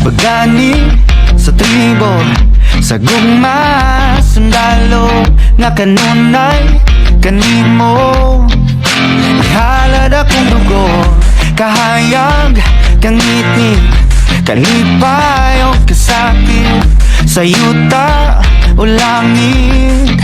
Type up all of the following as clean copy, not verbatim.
Pagani sa tribo, sa gugma, sundalo nga kanunay kanimo. Ihalad akong dugo, kahayag, kangiti, kalipay o kasakit, sa yuta o langit.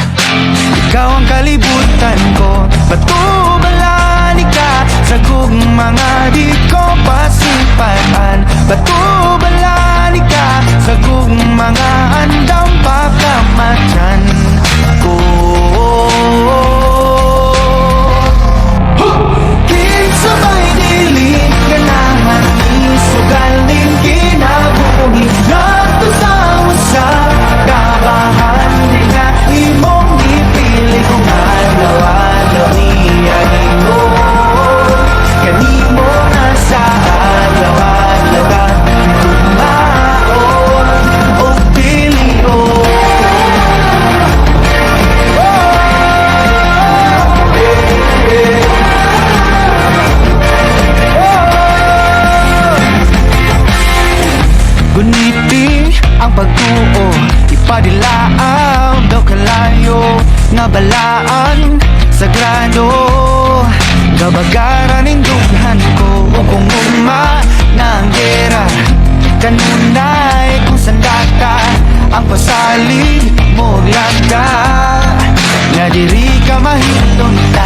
Ikaw ang kalibutan ko, batubalani ka sa gugma nga di ko pasipatan. Batubalani ka sa gugma nga andam pagkamatyan ko. Kinsabay dili ganahan isugalin kinabuhi nato sa usa kabahan di nga imong ipili kung alaw-alaw niya imo kanimo na sa alaw-alaw ka tumaon o pilion. Guniti ang pagtuo, ipadilaaw daw kalayo nga balaan sagrado. Gabagaran ning dughan ko kung ugma na ang gera kanunay kung sandata ang pasalig mo lagda nga diri ka mahilong ta